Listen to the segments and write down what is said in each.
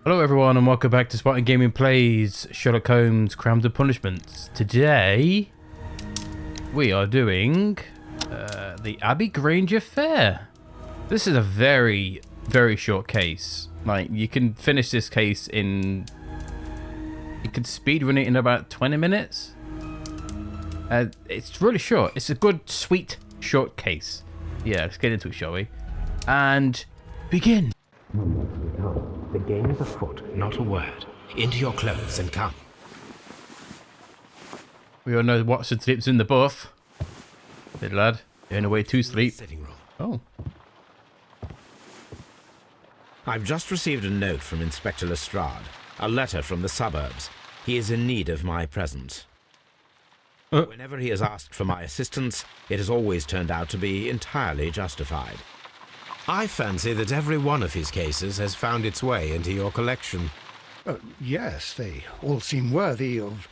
Hello everyone and welcome back to SpartanGaming Plays Sherlock Holmes Crimes and Punishments. Today we are doing the Abbey Grange affair. This is a very short case. Like, you can finish this case in... You can speedrun it in about 20 minutes. It's really short. It's a good, sweet, short case. Yeah, let's get into it, shall we? And begin. The game is afoot, not a word. Into your clothes and come. We all know Watson sleeps in the buff. Hey lad, going away to sleep. Sitting room. Oh. I've just received a note from Inspector Lestrade. A letter from the suburbs. He is in need of my presence. Whenever he has asked for my assistance, it has always turned out to be entirely justified. I fancy that every one of his cases has found its way into your collection. Yes, they all seem worthy of...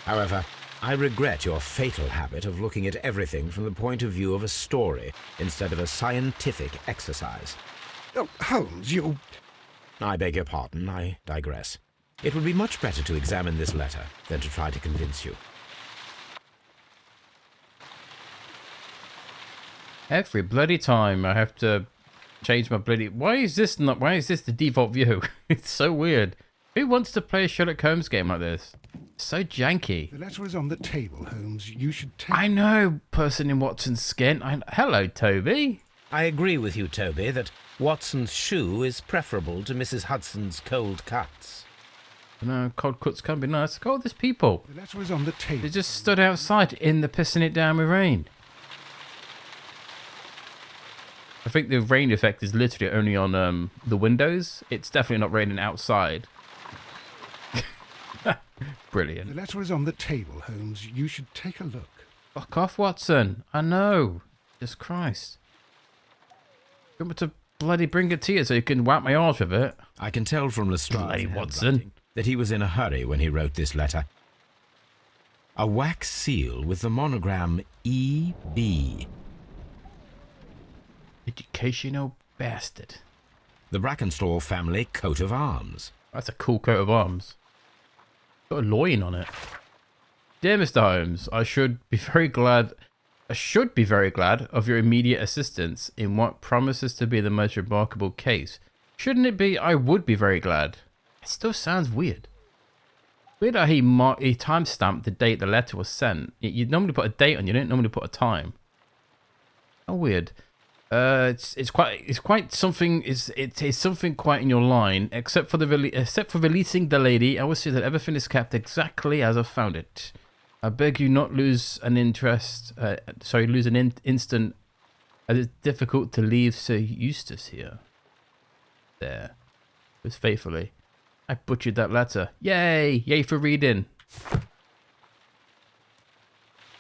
However, I regret your fatal habit of looking at everything from the point of view of a story instead of a scientific exercise. Oh, Holmes, you... I beg your pardon, I digress. It would be much better to examine this letter than to try to convince you. Every bloody time I have to change my bloody... Why is this the default view? It's so weird. Who wants to play a Sherlock Holmes game like this? It's so janky. The letter is on the table, Holmes. You should take... I know, person in Watson's skin. Hello, Toby. I agree with you, Toby, that Watson's shoe is preferable to Mrs. Hudson's cold cuts. No, cold cuts can be nice. Look at all these people. The letter is on the table. They just stood outside in the pissing it down with rain. I think the rain effect is literally only on the windows. It's definitely not raining outside. Brilliant. The letter is on the table, Holmes. You should take a look. Fuck off, Watson. I know. Jesus Christ. You want me to bloody bring it to you so you can wipe my arse with it? I can tell from Lestrade's Bloody Watson. handwriting that he was in a hurry when he wrote this letter. A wax seal with the monogram E.B. Educational bastard. The Brakenstall family coat of arms. That's a cool coat of arms. Got a loin on it. Dear Mr. Holmes, I should be very glad of your immediate assistance in what promises to be the most remarkable case. Shouldn't it be, I would be very glad? It still sounds weird. Weird how he timestamped the date the letter was sent. You'd normally put a date on, you don't normally put a time. How weird. It's quite something. It is something quite in your line. Except for releasing the lady, I will say that everything is kept exactly as I found it. I beg you not lose an instant, as it's difficult to leave Sir Eustace here. There, it was faithfully. I butchered that letter. Yay for reading.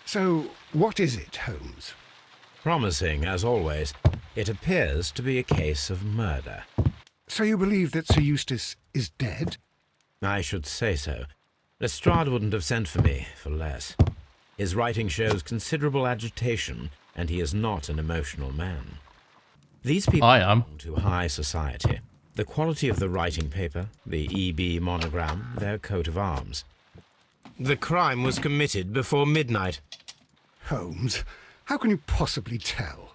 So, what is it, Holmes? Promising, as always, it appears to be a case of murder. So you believe that Sir Eustace is dead? I should say so. Lestrade wouldn't have sent for me for less. His writing shows considerable agitation, and he is not an emotional man. These people belong to high society. The quality of the writing paper, the E.B. monogram, their coat of arms. The crime was committed before midnight. Holmes, how can you possibly tell?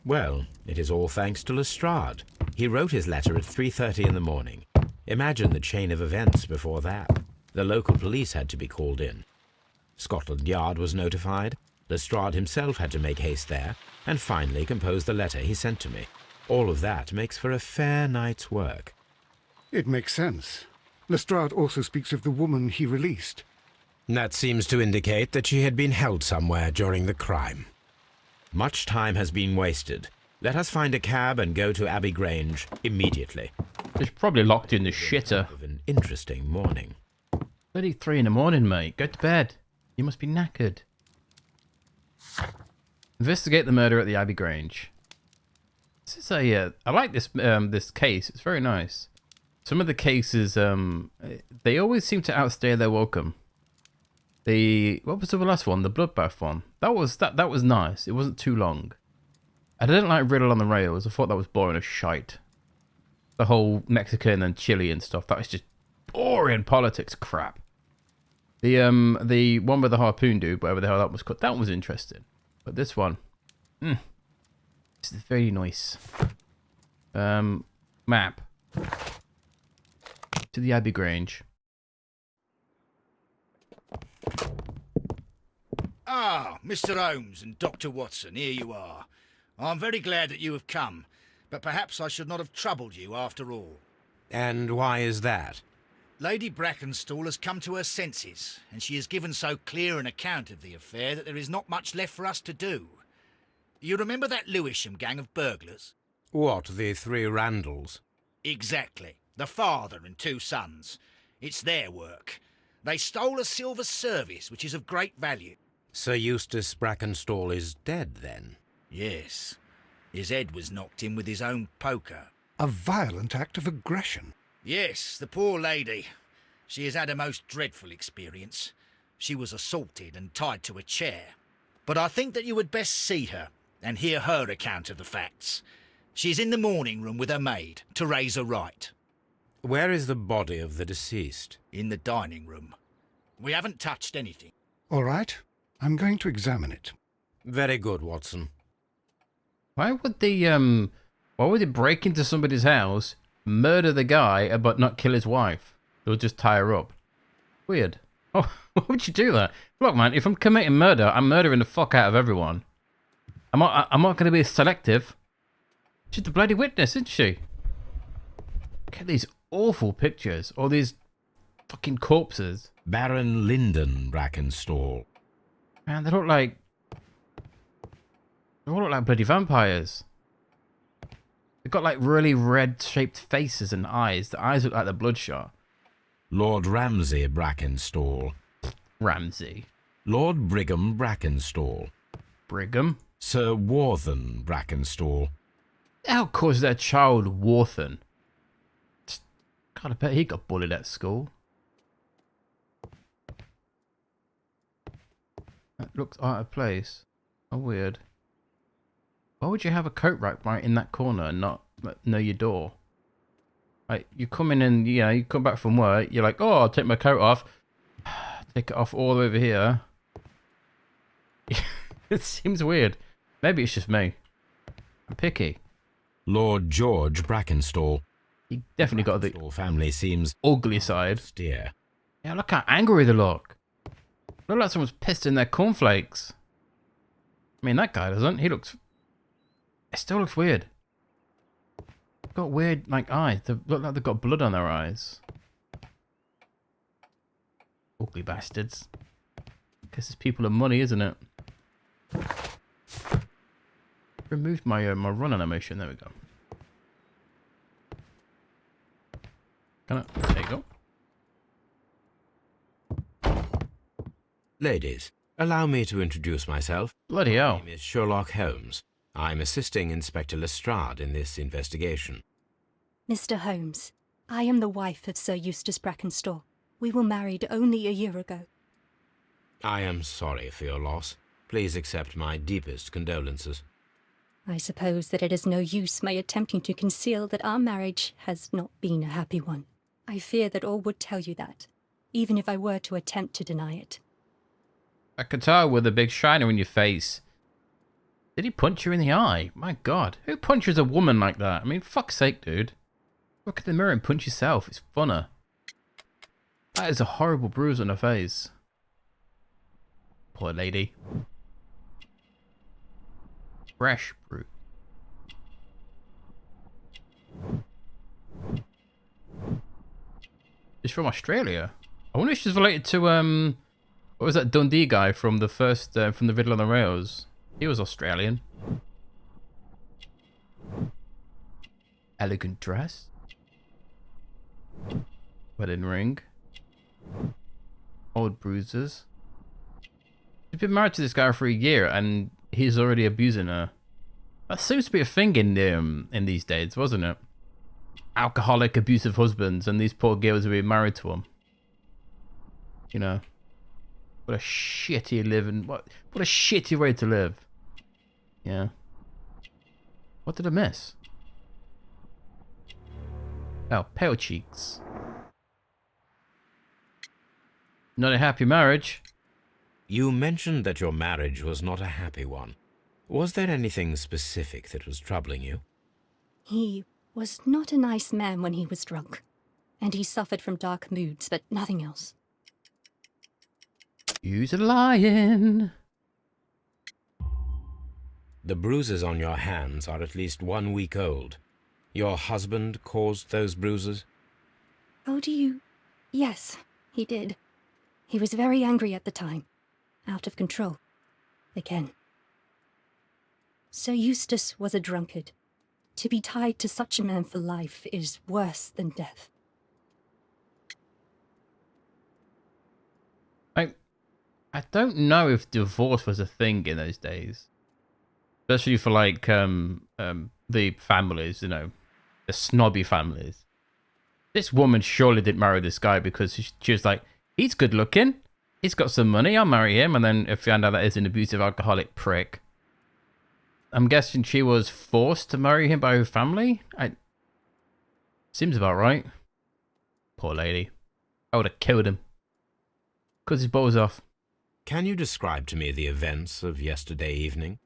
Well, it is all thanks to Lestrade. He wrote his letter at 3:30 in the morning. Imagine the chain of events before that. The local police had to be called in. Scotland Yard was notified. Lestrade himself had to make haste there, and finally compose the letter he sent to me. All of that makes for a fair night's work. It makes sense. Lestrade also speaks of the woman he released. That seems to indicate that she had been held somewhere during the crime. Much time has been wasted. Let us find a cab and go to Abbey Grange immediately. It's probably locked in the shitter. Of an interesting morning. 3 in the morning, mate. Go to bed. You must be knackered. Investigate the murder at the Abbey Grange. This is I like this this case. It's very nice. Some of the cases, they always seem to outstay their welcome. What was the last one? The bloodbath one. That was nice. It wasn't too long. I didn't like Riddle on the Rails. I thought that was boring as shite. the whole Mexican and Chile and stuff. That was just boring politics crap. The one with the harpoon dude, whatever the hell that was called, that one was interesting. But this one, this is very nice. Map to the Abbey Grange. Ah, Mr. Holmes and Dr. Watson, here you are. I'm very glad that you have come, but perhaps I should not have troubled you after all. And why is that? Lady Brakenstall has come to her senses, and she has given so clear an account of the affair that there is not much left for us to do. You remember that Lewisham gang of burglars? What, the three Randalls? Exactly. The father and two sons. It's their work. They stole a silver service, which is of great value. Sir Eustace Brakenstall is dead, then? Yes. His head was knocked in with his own poker. A violent act of aggression. Yes, the poor lady. She has had a most dreadful experience. She was assaulted and tied to a chair. But I think that you would best see her and hear her account of the facts. She's in the morning room with her maid, Theresa Wright. Where is the body of the deceased? In the dining room. We haven't touched anything. All right, I'm going to examine it. Very good, Watson. Why would they break into somebody's house, murder the guy, but not kill his wife? They'll just tie her up. Weird. Oh, why would you do that? Look, man, if I'm committing murder, I'm murdering the fuck out of everyone. I'm not going to be selective. She's the bloody witness, isn't she? Look at these awful pictures. All these fucking corpses. Baron Lyndon Brakenstall. Man, they all look like bloody vampires. They've got like really red-shaped faces and eyes. The eyes look like they're bloodshot. Lord Ramsay Brakenstall. Ramsay. Lord Brigham Brakenstall. Brigham? Sir Warthen Brakenstall. How caused their child Warthen? God, I bet he got bullied at school. That looks out of place. Oh, weird. Why would you have a coat rack right in that corner and not know your door? Like, you come in and, you know, you come back from work, you're like, oh, I'll take my coat off. Take it off all over here. It seems weird. Maybe it's just me. I'm picky. Lord George Brakenstall. He definitely got the family seems ugly side. Austere. Yeah, look how angry they look. Look like someone's pissed in their cornflakes. I mean, that guy doesn't. He looks... It still looks weird. They've got weird, like, eyes. They look like they've got blood on their eyes. Ugly bastards. Guess it's people of money, isn't it? Removed my run animation. There we go. There you go. Ladies, allow me to introduce myself. Bloody hell. My name is Sherlock Holmes. I'm assisting Inspector Lestrade in this investigation. Mr. Holmes, I am the wife of Sir Eustace Brakenstall. We were married only a year ago. I am sorry for your loss. Please accept my deepest condolences. I suppose that it is no use my attempting to conceal that our marriage has not been a happy one. I fear that all would tell you that, even if I were to attempt to deny it. I can tell with a big shiner in your face. Did he punch you in the eye? My God. Who punches a woman like that? I mean, fuck's sake, dude. Look at the mirror and punch yourself. It's funner. That is a horrible bruise on her face. Poor lady. Fresh bruise. She's from Australia. I wonder if she's related to, what was that Dundee guy from the first, from the Riddle on the Rails? He was Australian. Elegant dress. Wedding ring. Old bruises. She's been married to this guy for a year and he's already abusing her. That seems to be a thing in these days, wasn't it? Alcoholic, abusive husbands, and these poor girls are being married to him. You know. What a shitty living. What a shitty way to live. Yeah. What did I miss? Oh, pale cheeks. Not a happy marriage. You mentioned that your marriage was not a happy one. Was there anything specific that was troubling you? He was not a nice man when he was drunk, and he suffered from dark moods, but nothing else. You's a lion. The bruises on your hands are at least 1 week old. Your husband caused those bruises? Oh, do you? Yes, he did. He was very angry at the time. Out of control. Again. Sir Eustace was a drunkard. To be tied to such a man for life is worse than death. I don't know if divorce was a thing in those days. Especially for like the families, you know, the snobby families. This woman surely didn't marry this guy because she was like, he's good looking, he's got some money, I'll marry him. And then if you found out that he's an abusive alcoholic prick. I'm guessing she was forced to marry him by her family? Seems about right. Poor lady. I would have killed him. Cut his balls off. Can you describe to me the events of yesterday evening?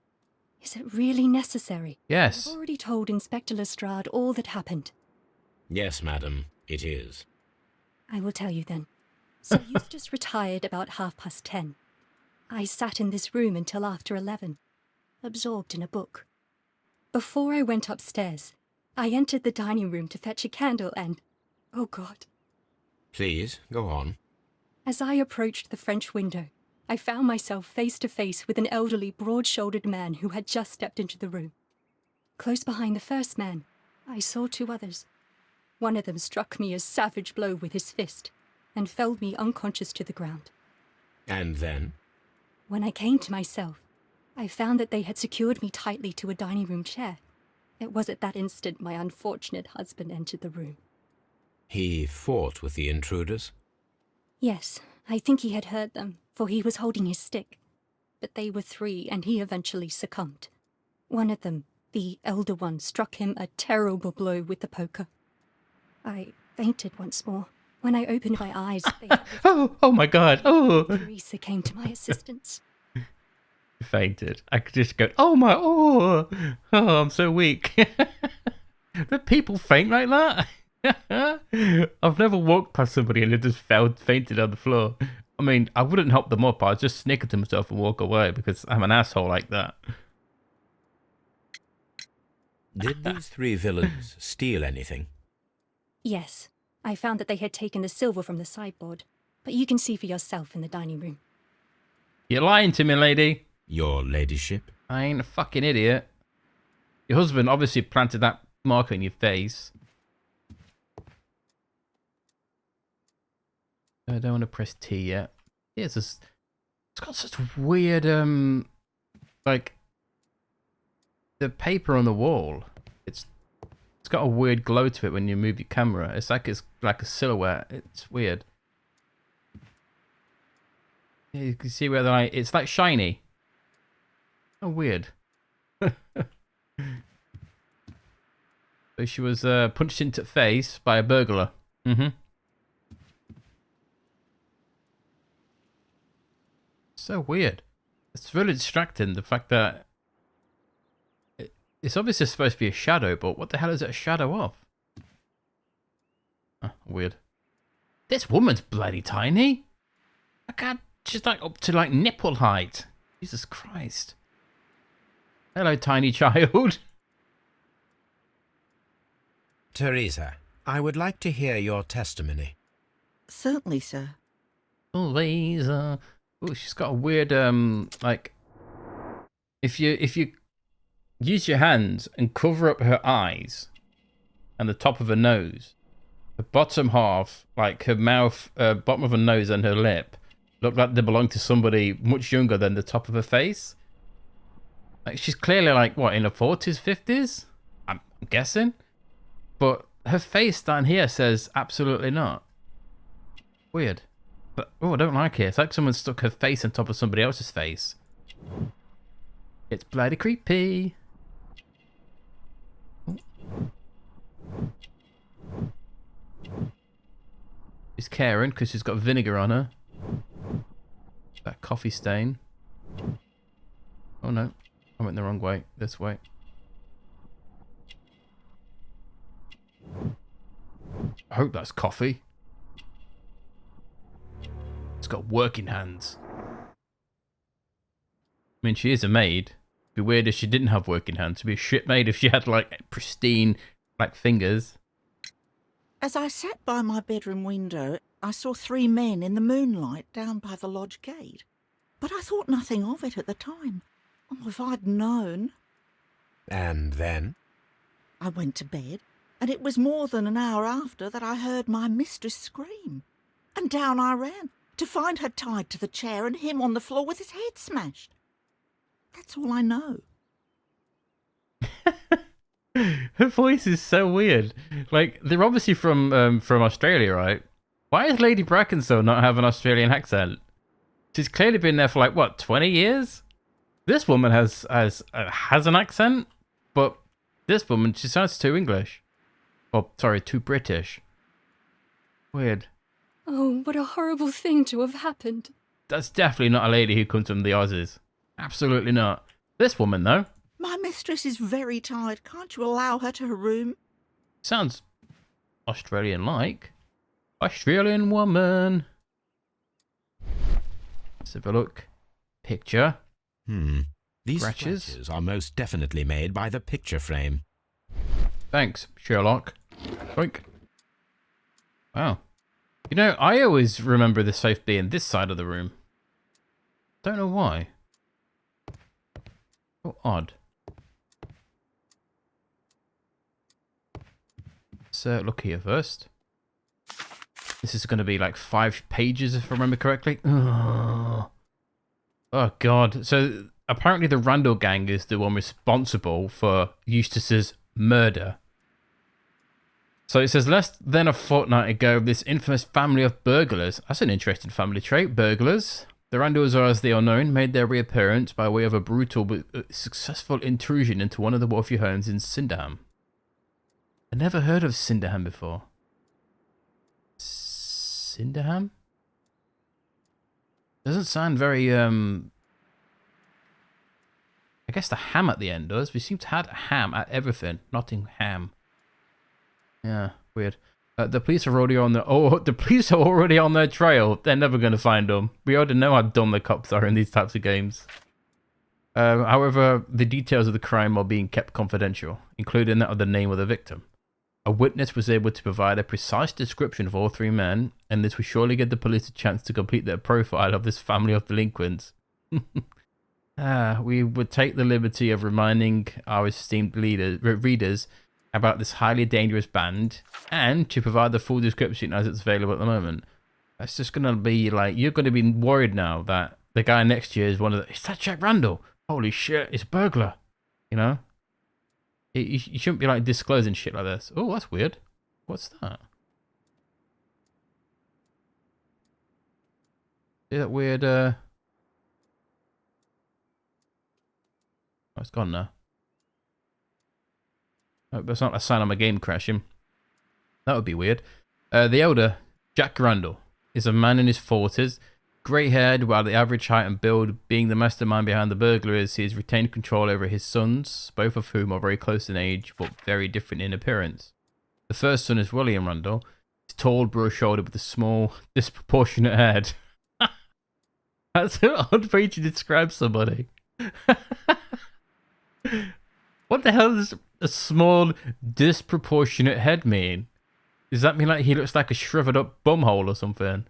Is it really necessary? Yes. I've already told Inspector Lestrade all that happened. Yes, madam, it is. I will tell you then. Sir Eustace retired about 10:30. I sat in this room until after 11, absorbed in a book. Before I went upstairs, I entered the dining room to fetch a candle and... oh God. Please, go on. As I approached the French window, I found myself face to face with an elderly, broad-shouldered man who had just stepped into the room. Close behind the first man, I saw 2 others. One of them struck me a savage blow with his fist and felled me unconscious to the ground. And then? When I came to myself, I found that they had secured me tightly to a dining room chair. It was at that instant my unfortunate husband entered the room. He fought with the intruders? Yes, I think he had heard them, for he was holding his stick. But they were 3, and he eventually succumbed. One of them, the elder one, struck him a terrible blow with the poker. I fainted once more. When I opened my eyes, they oh my God. Oh. Theresa came to my assistance. Fainted. I could just go, oh, I'm so weak. Do people faint like that? I've never walked past somebody and they just fainted on the floor. I mean, I wouldn't help them up. I'd just snicker to myself and walk away because I'm an asshole like that. Did these 3 villains steal anything? Yes, I found that they had taken the silver from the sideboard, but you can see for yourself in the dining room. You're lying to me, lady. Your ladyship? I ain't a fucking idiot. Your husband obviously planted that marker in your face. I don't want to press T yet. Yeah, it's got such weird, like, the paper on the wall. It's got a weird glow to it when you move your camera. It's like a silhouette. It's weird. Yeah, you can see where the light. It's like shiny. Oh, weird. So she was punched into the face by a burglar. So weird. It's really distracting, the fact that it's obviously supposed to be a shadow, but what the hell is it a shadow of? Oh, weird. This woman's bloody tiny. I can't. She's like up to like nipple height. Jesus Christ. Hello, tiny child. Theresa, I would like to hear your testimony. Certainly, sir. Laser. Oh, she's got a weird like. If you use your hands and cover up her eyes and the top of her nose, the bottom half, like her mouth, bottom of her nose and her lip, look like they belong to somebody much younger than the top of her face. Like she's clearly like what, in her 40s, 50s? I'm guessing. But her face down here says absolutely not. Weird. But, oh, I don't like it. It's like someone stuck her face on top of somebody else's face. It's bloody creepy. She's caring because she's got vinegar on her. That coffee stain. Oh no, I went the wrong way. This way. I hope that's coffee. It's got working hands. I mean, she is a maid. It'd be weird if she didn't have working hands. It'd be a shit maid if she had like pristine, like fingers. As I sat by my bedroom window, I saw 3 men in the moonlight down by the lodge gate. But I thought nothing of it at the time. Oh, if I'd known. And then? I went to bed, and it was more than an hour after that I heard my mistress scream. And down I ran, to find her tied to the chair and him on the floor with his head smashed. That's all I know. Her voice is so weird. Like, they're obviously from Australia, right? Why does Lady Brakenstall not have an Australian accent? She's clearly been there for like, what, 20 years? This woman has an accent, but this woman, she sounds too English. Oh, sorry, too British. Weird. Oh, what a horrible thing to have happened. That's definitely not a lady who comes from the Aussies. Absolutely not. This woman, though. My mistress is very tired. Can't you allow her to her room? Sounds Australian-like. Australian woman. Let's have a look. Picture. These Scratches? scratches are most definitely made by the picture frame. Thanks, Sherlock. Boink. Wow. You know, I always remember the safe being this side of the room. Don't know why. Oh, odd. So, look here first. This is going to be like 5 pages if I remember correctly. Oh god. So apparently the Randall gang is the one responsible for Eustace's murder. So it says, less than a fortnight ago, this infamous family of burglars, that's an interesting family trait, burglars. The Randalls are, as they are known, made their reappearance by way of a brutal but successful intrusion into one of the wealthy homes in Cinderham. I never heard of Cinderham before. Cinderham? Doesn't sound very, I guess the ham at the end does. We seem to have ham at everything. Nottingham. Yeah, weird. The police are already on the police are already on their trail. They're never going to find them. We already know how dumb the cops are in these types of games. However, the details of the crime are being kept confidential, including that of the name of the victim. A witness was able to provide a precise description of all 3 men, and this will surely give the police a chance to complete their profile of this family of delinquents. We would take the liberty of reminding our esteemed readers about this highly dangerous band, and to provide the full description as it's available at the moment. That's just going to be like, you're going to be worried now that the guy next to you is one of the... Is that Jack Randall? Holy shit, it's a burglar. You know? You shouldn't be like disclosing shit like this. Oh, that's weird. What's that? See that weird... Oh, it's gone now. Oh, that's not a sign of my game crashing. That would be weird. The elder, Jack Randall, is a man in his 40s, grey-haired, while the average height and build. Being the mastermind behind the burglaries, he has retained control over his sons, both of whom are very close in age, but very different in appearance. The first son is William Randall. He's tall, broad-shouldered, with a small, disproportionate head. That's an odd way to describe somebody. What the hell does a small, disproportionate head mean? Does that mean like he looks like a shriveled up bumhole or something?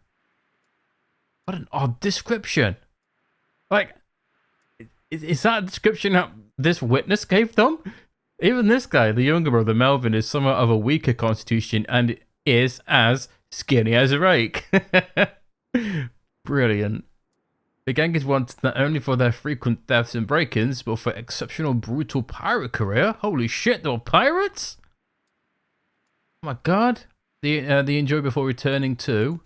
What an odd description. Like, is that a description that this witness gave them? Even this guy, the younger brother, Melvin, is somewhat of a weaker constitution and is as skinny as a rake. Brilliant. The gang is wanted not only for their frequent thefts and break-ins, but for exceptional brutal pirate career. Holy shit, they were pirates? Oh my god. They enjoy before returning to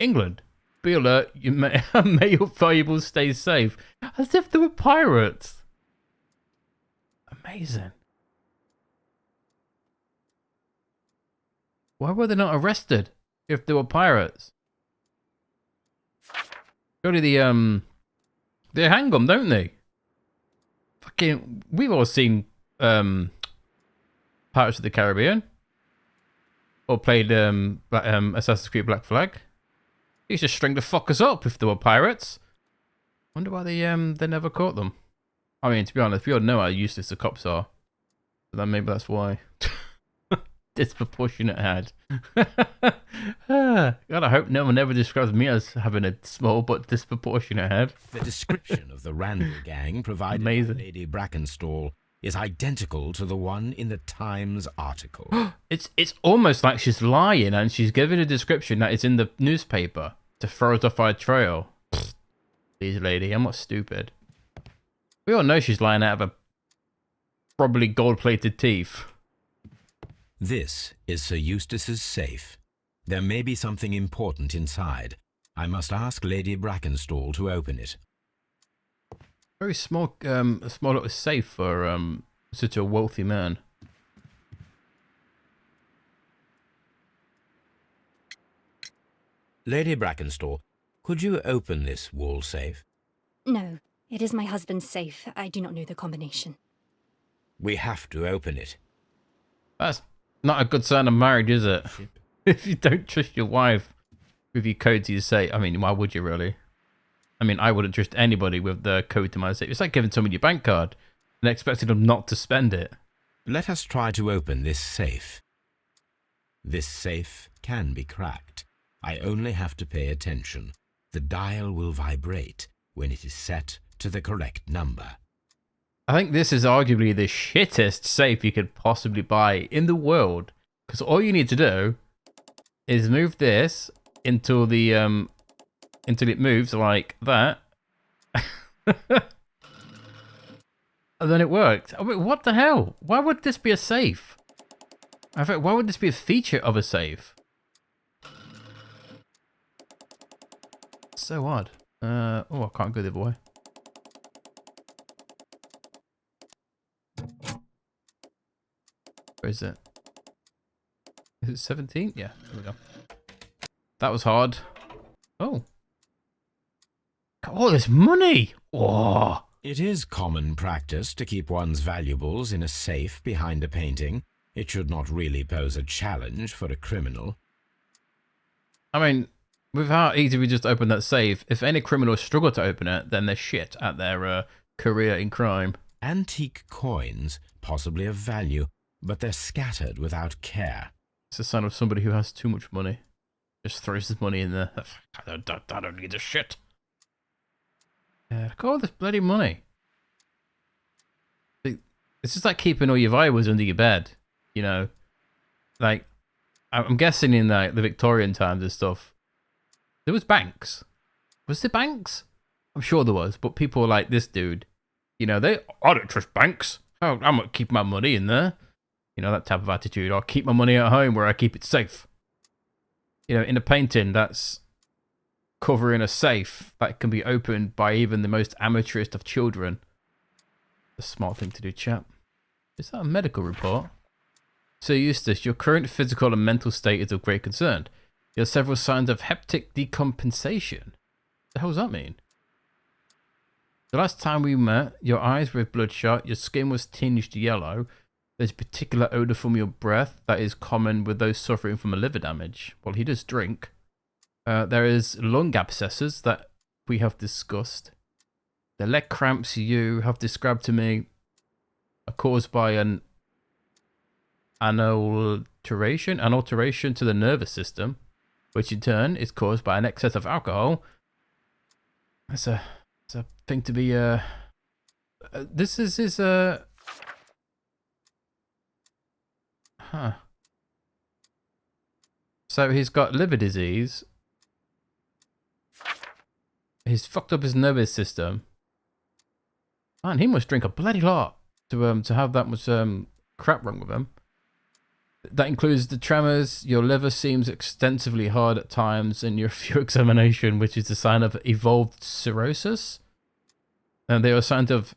England. Be alert, may your valuables stay safe. As if they were pirates. Amazing. Why were they not arrested if they were pirates? Surely they hang them, don't they? Fucking, we've all seen Pirates of the Caribbean, or played Assassin's Creed Black Flag. They used to string the fuckers up if they were pirates. Wonder why they never caught them. I mean, to be honest, we all know how useless the cops are. So then maybe that's why. Disproportionate head. God, I hope no one ever describes me as having a small but disproportionate head. The description of the Randall gang provided by Lady Brakenstall is identical to the one in the Times article. It's almost like she's lying and she's giving a description that is in the newspaper to throw us off our trail. Please, lady, I'm not stupid. We all know she's lying out of her probably gold-plated teeth. This is Sir Eustace's safe. There may be something important inside. I must ask Lady Brakenstall to open it. Very small, a small little safe for such a wealthy man. Lady Brakenstall, could you open this wall safe? No, it is my husband's safe. I do not know the combination. We have to open it. That's not a good sign of marriage, is it? If you don't trust your wife with your code to your safe. I mean, why would you really? I mean, I wouldn't trust anybody with the code to my safe. It's like giving someone your bank card and expecting them not to spend it. Let us try to open this safe. This safe can be cracked. I only have to pay attention. The dial will vibrate when it is set to the correct number. I think this is arguably the shittest safe you could possibly buy in the world. Because all you need to do is move this until the until it moves like that. And then it worked. I mean, what the hell? Why would this be a safe? In fact, why would this be a feature of a safe? So odd. Oh, I can't go the other way. Where is it? Is it 17? Yeah, there we go. That was hard. Oh. Oh, there's money! Whoa! It is common practice to keep one's valuables in a safe behind a painting. It should not really pose a challenge for a criminal. I mean, with how easy we just opened that safe, if any criminals struggle to open it, then they're shit at their career in crime. Antique coins, possibly of value, but they're scattered without care. It's a sign of somebody who has too much money. Just throws his money in there. I don't need this shit. Yeah, look at all this bloody money. It's just like keeping all your valuables under your bed, you know? Like, I'm guessing in like the Victorian times and stuff, there was banks. Was there banks? I'm sure there was, but people like this dude, you know, I don't trust banks. I'm gonna keep my money in there. You know, that type of attitude. I'll keep my money at home where I keep it safe. You know, in a painting that's covering a safe that can be opened by even the most amateurist of children. A smart thing to do, chap. Is that a medical report? So Eustace, your current physical and mental state is of great concern. You have several signs of hepatic decompensation. What the hell does that mean? The last time we met, your eyes were bloodshot, your skin was tinged yellow. There's a particular odour from your breath that is common with those suffering from a liver damage. Well, he does drink. There is lung abscesses that we have discussed. The leg cramps you have described to me are caused by an alteration to the nervous system, which in turn is caused by an excess of alcohol. It's a thing to be this is his huh. So he's got liver disease. He's fucked up his nervous system. Man, he must drink a bloody lot to have that much crap wrong with him. That includes the tremors. Your liver seems extensively hard at times in your few examination, which is a sign of evolved cirrhosis. And they are a sign of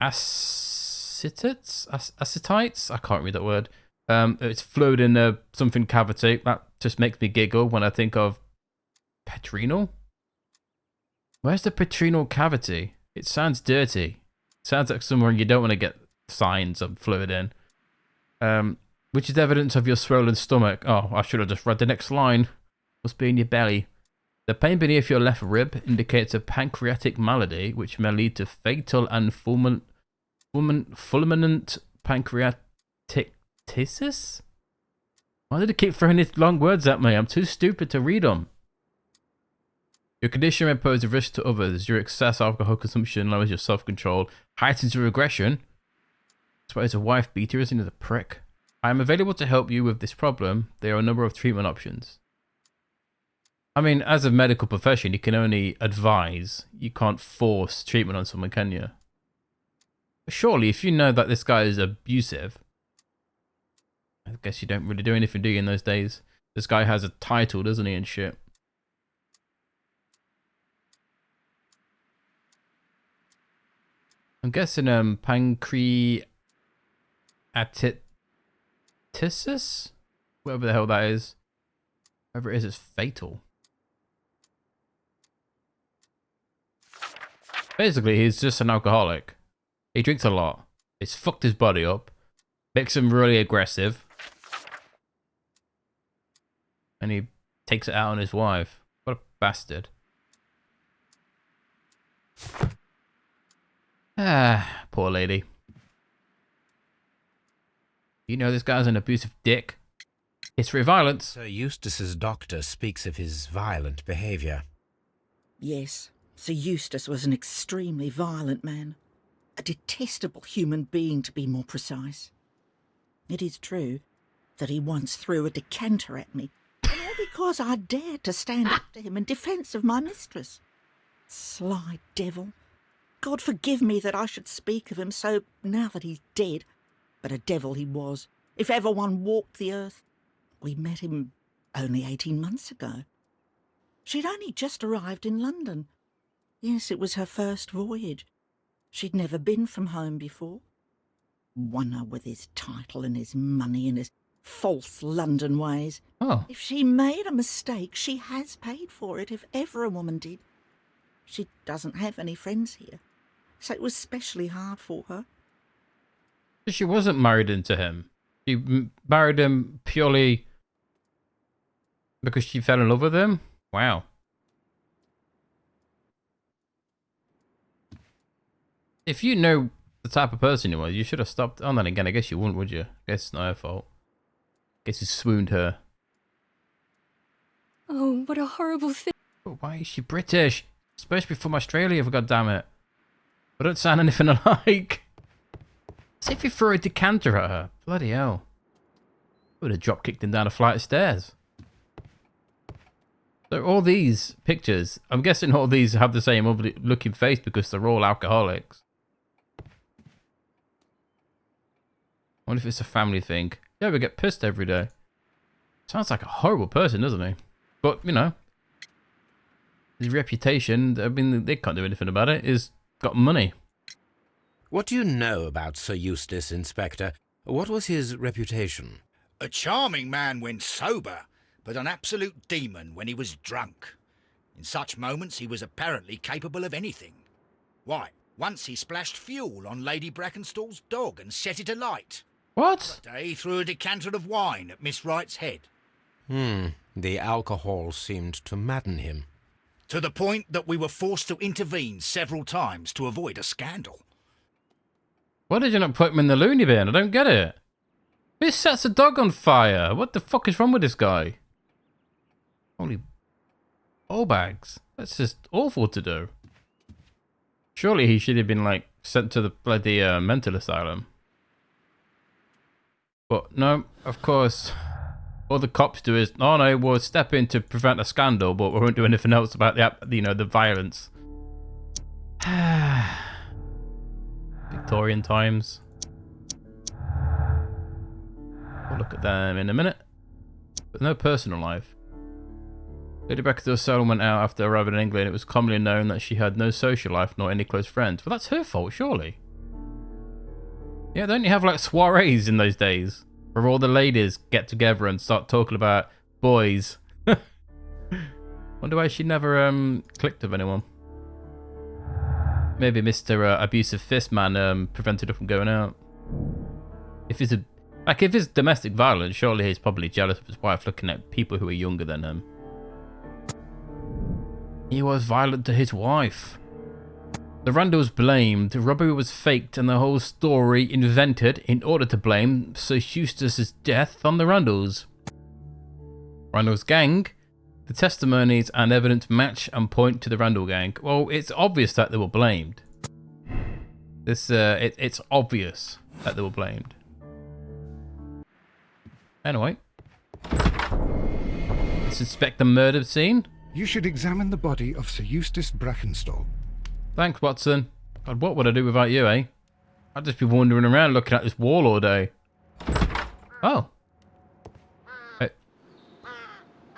acetites. I can't read that word. It's fluid in a something cavity. That just makes me giggle when I think of petrinal. Where's the petrinal cavity? It sounds dirty. It sounds like somewhere you don't want to get signs of fluid in. Which is evidence of your swollen stomach. Oh, I should have just read the next line. Must be in your belly. The pain beneath your left rib indicates a pancreatic malady, which may lead to fatal and fulminant pancreatitis? Why did it keep throwing these long words at me? I'm too stupid to read them. Your condition may pose a risk to others. Your excess alcohol consumption lowers your self-control, heightens your aggression. That's why he's a wife beater, isn't he, the prick? I am available to help you with this problem. There are a number of treatment options. I mean, as a medical profession, you can only advise. You can't force treatment on someone, can you? But surely, if you know that this guy is abusive, I guess you don't really do anything, do you, in those days? This guy has a title, doesn't he, and shit. I'm guessing pancreatitis, whatever the hell that is. Whatever it is, it's fatal. Basically, he's just an alcoholic. He drinks a lot. It's fucked his body up. Makes him really aggressive. And he takes it out on his wife. What a bastard. Ah, poor lady. You know this guy's an abusive dick. History of violence. Sir Eustace's doctor speaks of his violent behaviour. Yes, Sir Eustace was an extremely violent man. A detestable human being, to be more precise. It is true that he once threw a decanter at me, and all because I dared to stand up to him in defence of my mistress. Sly devil. God forgive me that I should speak of him so now that he's dead, but a devil he was, if ever one walked the earth. We met him only 18 months ago. She'd only just arrived in London. Yes, it was her first voyage. She'd never been from home before. Wonder with his title and his money and his false London ways. Oh. If she made a mistake, she has paid for it, if ever a woman did. She doesn't have any friends here, so it was especially hard for her. She wasn't married into him. She married him purely because she fell in love with him? Wow. If you know the type of person he was, you should have stopped. Oh, then again, I guess you wouldn't, would you? I guess it's not her fault. I guess you swooned her. Oh, what a horrible thing. But why is she British? She's supposed to be from Australia, for goddammit. I don't sound anything alike. See if you threw a decanter at her. Bloody hell. I would have drop kicked him down a flight of stairs. So all these pictures, I'm guessing all these have the same ugly looking face because they're all alcoholics. I wonder if it's a family thing. Yeah, we get pissed every day. Sounds like a horrible person, doesn't he? But, you know, his reputation, I mean, they can't do anything about it, is got money. What do you know about Sir Eustace, Inspector? What was his reputation? A charming man when sober, but an absolute demon when he was drunk. In such moments he was apparently capable of anything. Why, once he splashed fuel on Lady Brakenstall's dog and set it alight. What? That day he threw a decanter of wine at Miss Wright's head. The alcohol seemed to madden him. To the point that we were forced to intervene several times to avoid a scandal. Why did you not put him in the loony bin? I don't get it. Who sets a dog on fire? What the fuck is wrong with this guy? Holy ball bags. That's just awful to do. Surely he should have been, like, sent to the bloody mental asylum. But no, of course, all the cops do is, oh no, we'll step in to prevent a scandal, but we won't do anything else about the, you know, the violence. Victorian times. We'll look at them in a minute. But no personal life. Lady Brakenstall's soul went out after arriving in England. It was commonly known that she had no social life nor any close friends. Well, that's her fault, surely. Yeah, don't you have like soirees in those days? Where all the ladies get together and start talking about boys. Wonder why she never clicked with anyone. Maybe Mr. Abusive Fist Man prevented her from going out. If it's domestic violence, surely he's probably jealous of his wife looking at people who are younger than him. He was violent to his wife. The Randalls blamed, robbery was faked and the whole story invented in order to blame Sir Eustace's death on the Randalls. Randall's gang. The testimonies and evidence match and point to the Randall gang. Well, it's obvious that they were blamed. It's obvious that they were blamed. Anyway. Let's inspect the murder scene. You should examine the body of Sir Eustace Brakenstall. Thanks, Watson. God, what would I do without you, eh? I'd just be wandering around looking at this wall all day. Oh. Hey.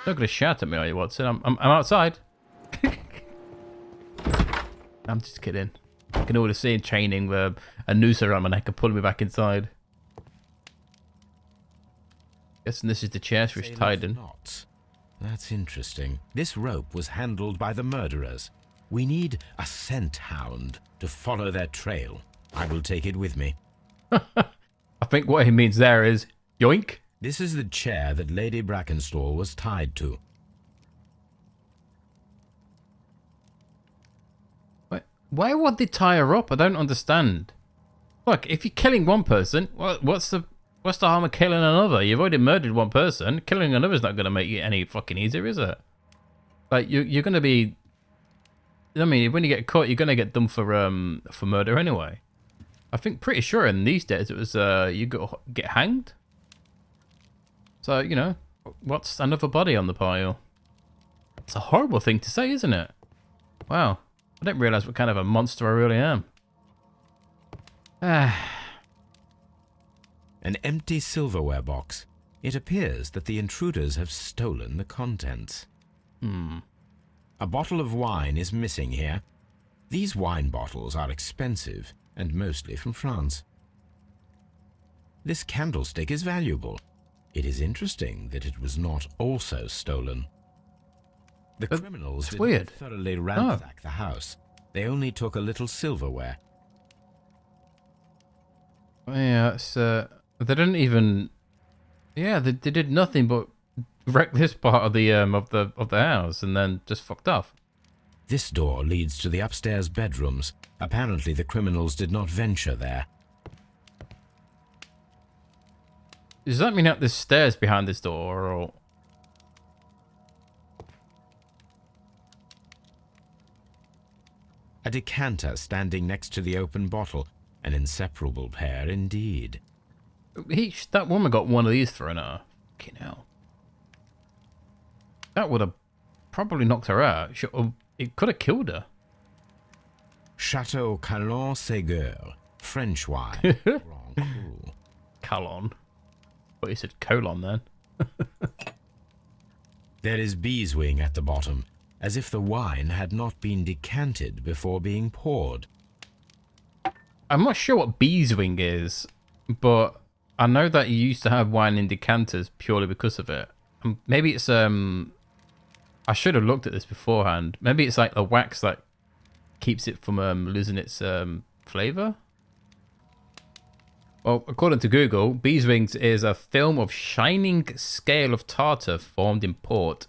Not gonna shout at me, are you, Watson? I'm outside. I'm just kidding. I can already see him chaining a noose around my neck and pulling me back inside. Guessing this is the chest which tied in. That's interesting. This rope was handled by the murderers. We need a scent hound to follow their trail. I will take it with me. I think what he means there is, yoink. This is the chair that Lady Brakenstall was tied to. Why would they tie her up? I don't understand. Look, if you're killing one person, what's the harm of killing another? You've already murdered one person. Killing another is not going to make it any fucking easier, is it? Like, you're going to be... I mean, when you get caught, you're going to get done for murder anyway. I think pretty sure in these days it was you get hanged. So, you know, what's another body on the pile? It's a horrible thing to say, isn't it? Wow. I didn't realise what kind of a monster I really am. An empty silverware box. It appears that the intruders have stolen the contents. A bottle of wine is missing here. These wine bottles are expensive and mostly from France. This candlestick is valuable. It is interesting that it was not also stolen. The criminals did not thoroughly ransack the house. They only took a little silverware. Yeah, it's they didn't even. Yeah, they did nothing but wreck this part of the house and then just fucked off. This door leads to the upstairs bedrooms. Apparently, the criminals did not venture there. Does that mean that there's stairs behind this door, or? A decanter standing next to the open bottle. An inseparable pair indeed. That woman got one of these thrown at her. Fucking hell. That would have probably knocked her out. It could have killed her. Chateau Calon-Ségur. French wine. Grand Cru. Calon. But you said colon then. There is beeswing at the bottom, as if the wine had not been decanted before being poured. I'm not sure what beeswing is, but I know that you used to have wine in decanters purely because of it. Maybe it's I should have looked at this beforehand. Maybe it's like the wax that keeps it from losing its flavor. Well, according to Google, beeswings is a film of shining scale of tartar formed in port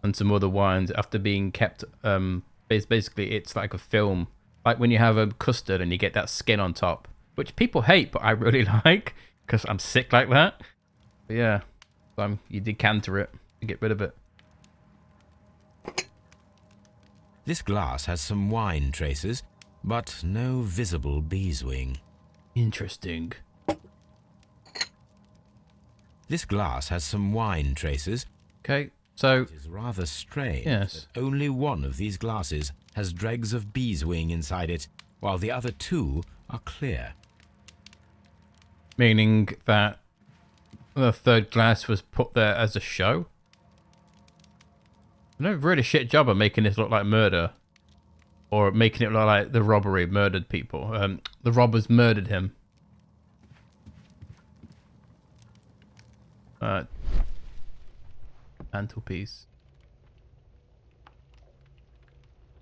and some other wines after being kept. Basically, it's like a film, like when you have a custard and you get that skin on top, which people hate, but I really like because I'm sick like that. But yeah, so you decanter it to get rid of it. This glass has some wine traces, but no visible beeswing. Interesting. This glass has some wine traces. Okay, so it is rather strange that only one of these glasses has dregs of beeswing inside it, while the other two are clear. Meaning that the third glass was put there as a show? They did a really shit job of making this look like murder. Or making it look like the robbery murdered people. The robbers murdered him. Mantelpiece.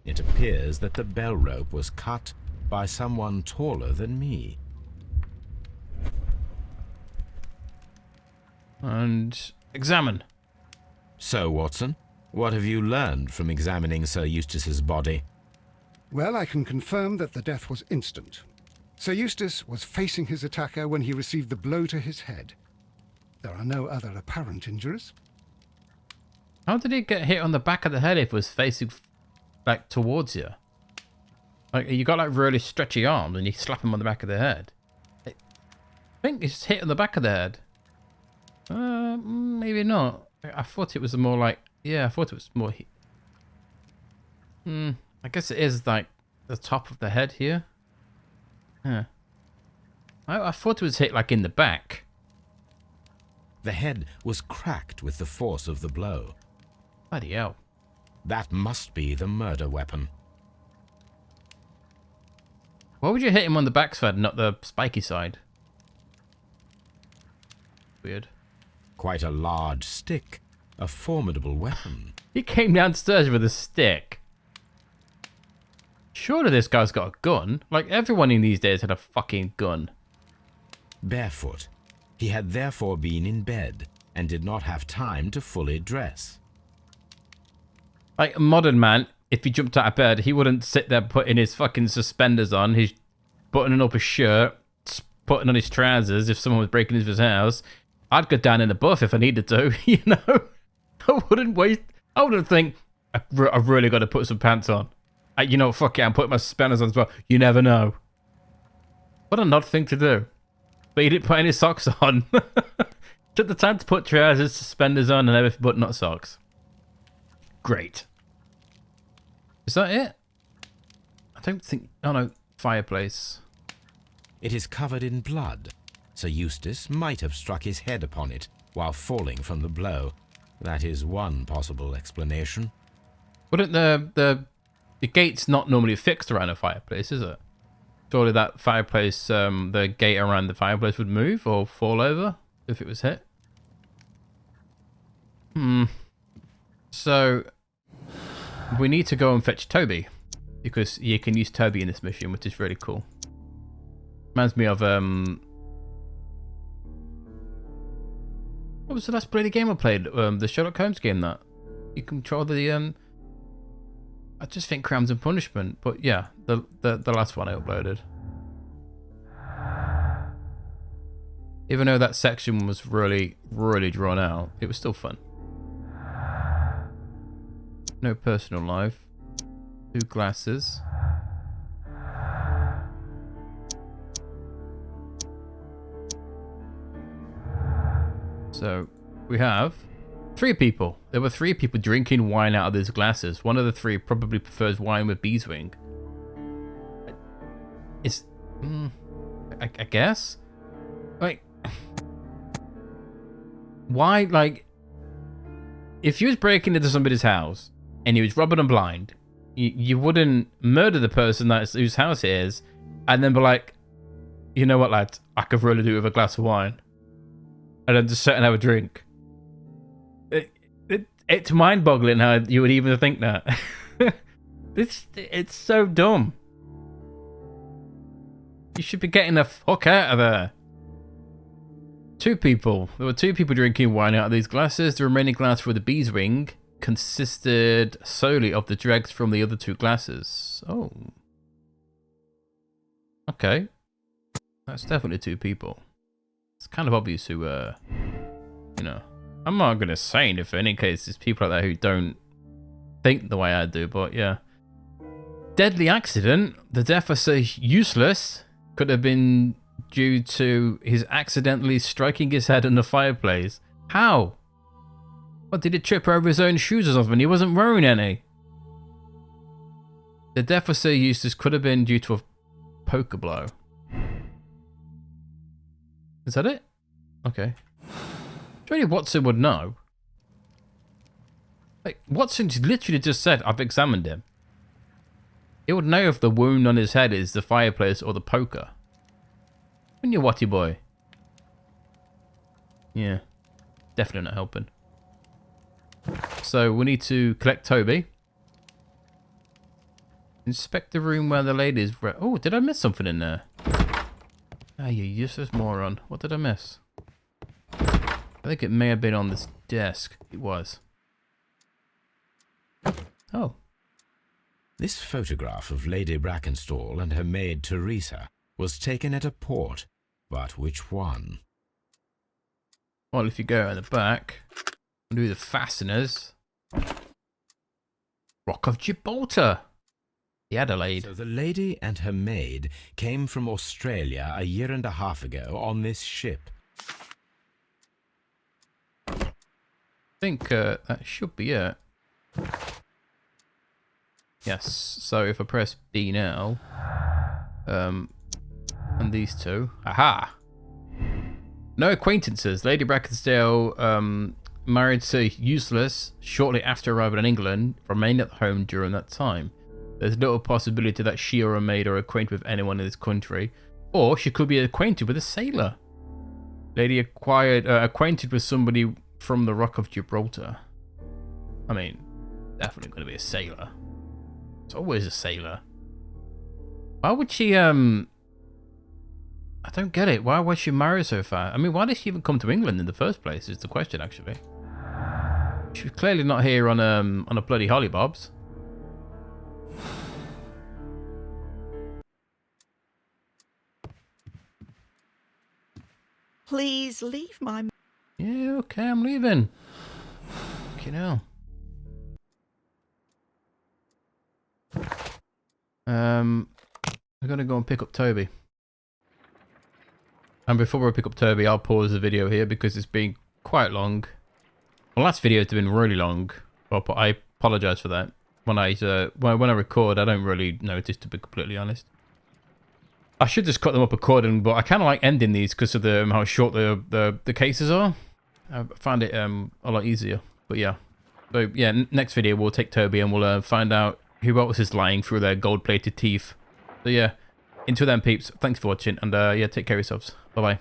It appears that the bell rope was cut by someone taller than me. And examine. So, Watson, what have you learned from examining Sir Eustace's body? Well, I can confirm that the death was instant. Sir Eustace was facing his attacker when he received the blow to his head. There are no other apparent injuries. How did he get hit on the back of the head if it was facing like towards you? Like you got like really stretchy arms and you slap him on the back of the head. I think he's hit on the back of the head. Maybe not. I thought it was more like, yeah, I thought it was more. I guess it is like the top of the head here. Yeah. I thought it was hit like in the back. The head was cracked with the force of the blow. Bloody hell. That must be the murder weapon. Why would you hit him on the backside, not the spiky side? Weird. Quite a large stick. A formidable weapon. He came downstairs with a stick. Surely this guy's got a gun. Like everyone in these days had a fucking gun. Barefoot. He had therefore been in bed and did not have time to fully dress. Like a modern man, if he jumped out of bed, he wouldn't sit there putting his fucking suspenders on, he's buttoning up his shirt, putting on his trousers if someone was breaking into his house. I'd go down in the buff if I needed to, you know? I wouldn't wait. I wouldn't think, I've really got to put some pants on. You know, fuck it, I'm putting my suspenders on as well. You never know. What an odd thing to do. But he didn't put any socks on. Took the time to put trousers, suspenders on, and everything but not socks. Great. Is that it? I don't think... Oh no, fireplace. It is covered in blood. Sir Eustace might have struck his head upon it while falling from the blow. That is one possible explanation. Wouldn't the gate's not normally fixed around a fireplace, is it? Surely that fireplace, the gate around the fireplace would move or fall over if it was hit. So we need to go and fetch Toby because you can use Toby in this mission, which is really cool. Reminds me of what was the last bloody game I played? The Sherlock Holmes game that you control the I just think Crimes and Punishment, but yeah, the last one I uploaded. Even though that section was really, really drawn out, it was still fun. No personal life. 2 glasses. So, we have 3 people. There were 3 people drinking wine out of these glasses. One of the 3 probably prefers wine with 𝘵𝘗𝘏. It's... I guess? Like... Why, like... If you was breaking into somebody's house, and you was robbing them blind, you wouldn't murder the person whose house it is, and then be like, you know what, lads, I could really do with a glass of wine. And then just sit and have a drink. It's mind-boggling how you would even think that. It's so dumb. You should be getting the fuck out of there. 2 people. There were 2 people drinking wine out of these glasses. The remaining glass for the 𝘵𝘗𝘏 consisted solely of the dregs from the other 2 glasses. Oh. Okay. That's definitely 2 people. It's kind of obvious who, you know, I'm not going to say anything in case there's people out there who don't think the way I do, but yeah. Deadly accident. The death was so useless. Could have been due to his accidentally striking his head on the fireplace. How? What, did he trip over his own shoes or something? He wasn't wearing any. The death was so useless could have been due to a poker blow. Is that it? Okay. Surely Watson would know. Like, Watson literally just said, I've examined him. He would know if the wound on his head is the fireplace or the poker. Wouldn't you, Watty boy? Yeah. definitely not helping. So we need to collect Toby. Inspect the room where the lady is. Oh, did I miss something in there? Ah, you useless moron. What did I miss? I think it may have been on this desk. It was. Oh. This photograph of Lady Brakenstall and her maid Theresa was taken at a port, but which one? Well, if you go at the back and do the fasteners. Rock of Gibraltar. The Adelaide. So the lady and her maid came from Australia a year and a half ago on this ship. I think that should be it. Yes, so if I press B now, and these two, aha! No acquaintances. Lady Brakenstall, married Sir Useless shortly after arriving in England, remained at home during that time. There's little possibility that she or her maid are acquainted with anyone in this country, or she could be acquainted with a sailor. Lady acquainted with somebody from the Rock of Gibraltar. I mean, definitely going to be a sailor. It's always a sailor. Why would she, I don't get it. Why was she married so far? I mean, why did she even come to England in the first place is the question, actually. She's clearly not here on a bloody hollybobs. Please leave my... Yeah, okay, I'm leaving. Fucking hell. We're gonna go and pick up Toby. And before we pick up Toby, I'll pause the video here because it's been quite long. The last video has been really long. But I apologise for that. When I record, I don't really notice, to be completely honest. I should just cut them up according, but I kind of like ending these because of how short the cases are. I find it a lot easier. But yeah. So yeah, next video we'll take Toby and we'll find out who else is lying through their gold-plated teeth. So yeah, until then peeps, thanks for watching and yeah, take care of yourselves. Bye bye.